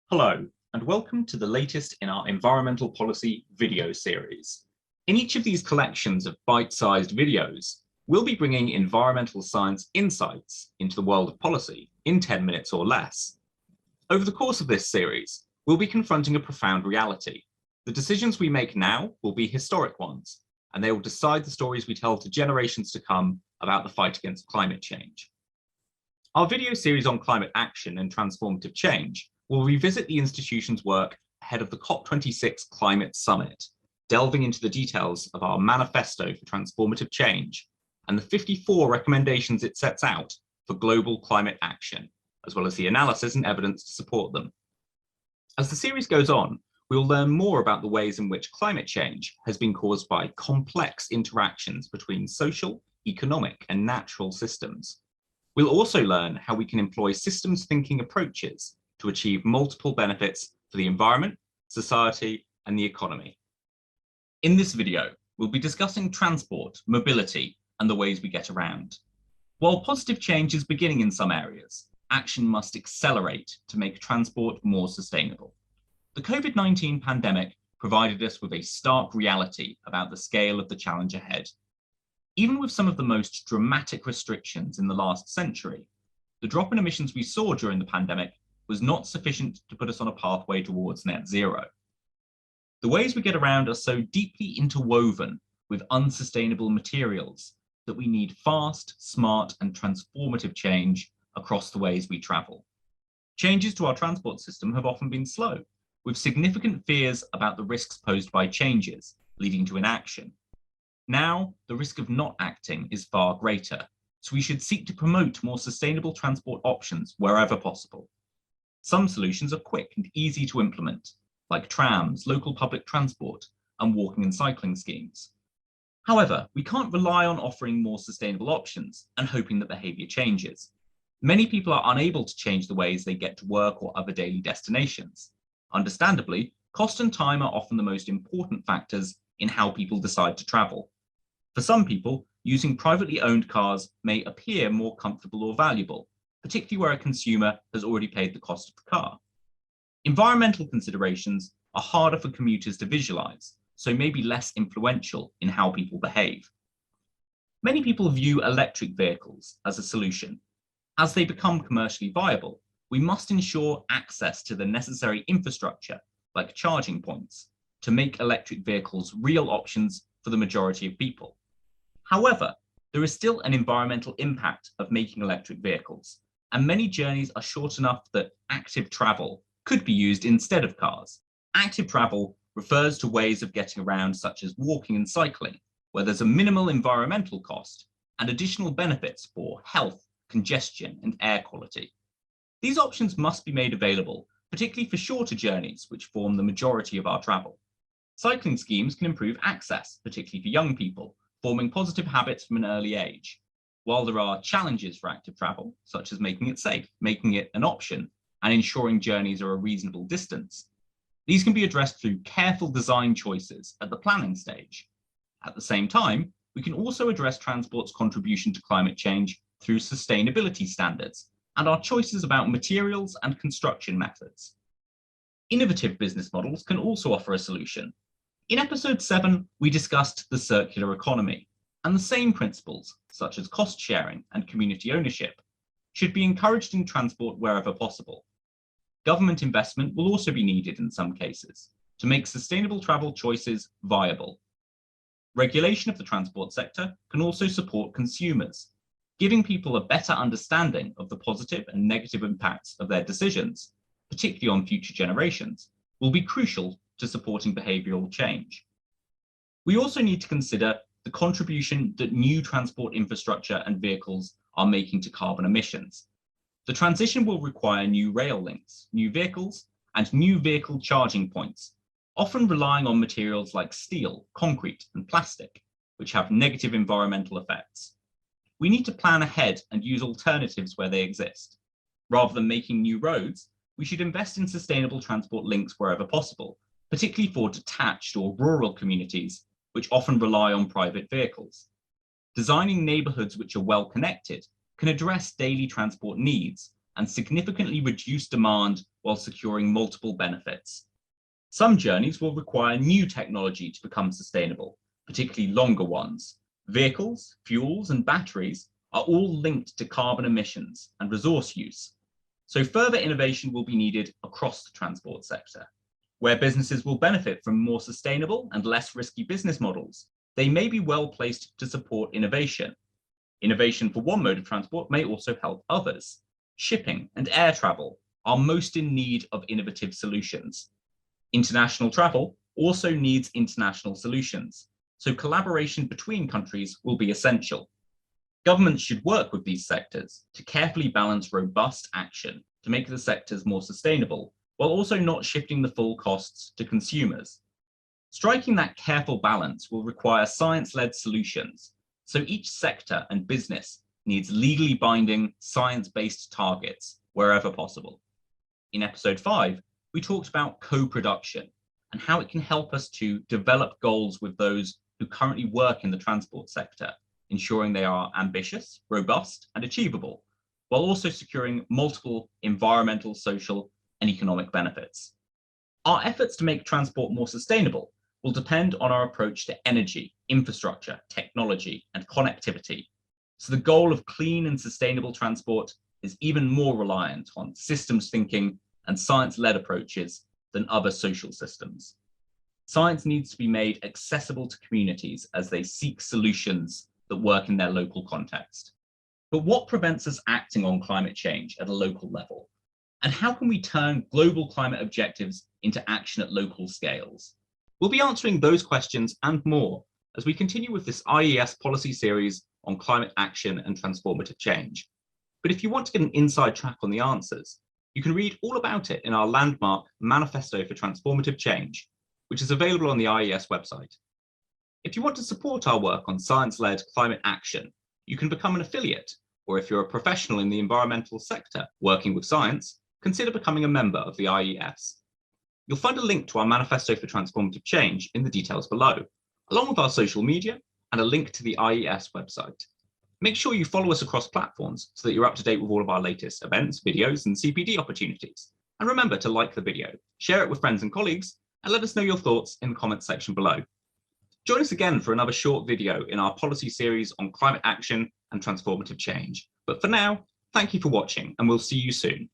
Hello, and welcome to the latest in our environmental policy video series. In each of these collections of bite-sized videos, we'll be bringing environmental science insights into the world of policy in 10 minutes or less. Over the course of this series, we'll be confronting a profound reality. The decisions we make now will be historic ones, and they will decide the stories we tell to generations to come about the fight against climate change. Our video series on climate action and transformative change will revisit the institution's work ahead of the COP26 Climate Summit, delving into the details of our manifesto for transformative change and the 54 recommendations it sets out for global climate action, as well as the analysis and evidence to support them. As the series goes on, we'll learn more about the ways in which climate change has been caused by complex interactions between social, economic, and natural systems. We'll also learn how we can employ systems thinking approaches to achieve multiple benefits for the environment, society, and the economy. In this video, we'll be discussing transport, mobility, and the ways we get around. While positive change is beginning in some areas, action must accelerate to make transport more sustainable. The COVID-19 pandemic provided us with a stark reality about the scale of the challenge ahead. Even with some of the most dramatic restrictions in the last century, the drop in emissions we saw during the pandemic was not sufficient to put us on a pathway towards net zero. The ways we get around are so deeply interwoven with unsustainable materials that we need fast, smart, and transformative change across the ways we travel. Changes to our transport system have often been slow, with significant fears about the risks posed by changes, leading to inaction. Now, the risk of not acting is far greater, so we should seek to promote more sustainable transport options wherever possible. Some solutions are quick and easy to implement, like trams, local public transport, and walking and cycling schemes. However, we can't rely on offering more sustainable options and hoping that behaviour changes. Many people are unable to change the ways they get to work or other daily destinations. Understandably, cost and time are often the most important factors in how people decide to travel. For some people, using privately owned cars may appear more comfortable or valuable, particularly where a consumer has already paid the cost of the car. Environmental considerations are harder for commuters to visualize, so may be less influential in how people behave. Many people view electric vehicles as a solution. As they become commercially viable, we must ensure access to the necessary infrastructure, like charging points, to make electric vehicles real options for the majority of people. However, there is still an environmental impact of making electric vehicles, and many journeys are short enough that active travel could be used instead of cars. Active travel refers to ways of getting around such as walking and cycling, where there's a minimal environmental cost and additional benefits for health, congestion, and air quality. These options must be made available, particularly for shorter journeys, which form the majority of our travel. Cycling schemes can improve access, particularly for young people, forming positive habits from an early age. While there are challenges for active travel, such as making it safe, making it an option, and ensuring journeys are a reasonable distance, these can be addressed through careful design choices at the planning stage. At the same time, we can also address transport's contribution to climate change through sustainability standards and our choices about materials and construction methods. Innovative business models can also offer a solution. In episode 7, we discussed the circular economy, and the same principles, such as cost sharing and community ownership, should be encouraged in transport wherever possible. Government investment will also be needed in some cases to make sustainable travel choices viable. Regulation of the transport sector can also support consumers. Giving people a better understanding of the positive and negative impacts of their decisions, particularly on future generations, will be crucial to supporting behavioural change. We also need to consider the contribution that new transport infrastructure and vehicles are making to carbon emissions. The transition will require new rail links, new vehicles, and new vehicle charging points, often relying on materials like steel, concrete, and plastic, which have negative environmental effects. We need to plan ahead and use alternatives where they exist. Rather than making new roads, we should invest in sustainable transport links wherever possible, particularly for detached or rural communities, which often rely on private vehicles. Designing neighbourhoods which are well connected can address daily transport needs and significantly reduce demand while securing multiple benefits. Some journeys will require new technology to become sustainable, particularly longer ones. Vehicles, fuels, and batteries are all linked to carbon emissions and resource use. So further innovation will be needed across the transport sector. Where businesses will benefit from more sustainable and less risky business models, they may be well placed to support innovation. Innovation for one mode of transport may also help others. Shipping and air travel are most in need of innovative solutions. International travel also needs international solutions, so collaboration between countries will be essential. Governments should work with these sectors to carefully balance robust action to make the sectors more sustainable, while also not shifting the full costs to consumers. Striking that careful balance will require science-led solutions, so each sector and business needs legally binding, science-based targets wherever possible. In episode 5, we talked about co-production and how it can help us to develop goals with those who currently work in the transport sector, ensuring they are ambitious, robust, and achievable, while also securing multiple environmental, social, and economic benefits. Our efforts to make transport more sustainable will depend on our approach to energy, infrastructure, technology, and connectivity. So the goal of clean and sustainable transport is even more reliant on systems thinking and science-led approaches than other social systems. Science needs to be made accessible to communities as they seek solutions that work in their local context. But what prevents us acting on climate change at a local level? And how can we turn global climate objectives into action at local scales? We'll be answering those questions and more as we continue with this IES policy series on climate action and transformative change. But if you want to get an inside track on the answers, you can read all about it in our landmark Manifesto for Transformative Change, which is available on the IES website. If you want to support our work on science-led climate action, you can become an affiliate, or if you're a professional in the environmental sector working with science, consider becoming a member of the IES. You'll find a link to our Manifesto for Transformative Change in the details below, along with our social media and a link to the IES website. Make sure you follow us across platforms so that you're up to date with all of our latest events, videos, and CPD opportunities. And remember to like the video, share it with friends and colleagues, and let us know your thoughts in the comments section below. Join us again for another short video in our policy series on climate action and transformative change. But for now, thank you for watching, and we'll see you soon.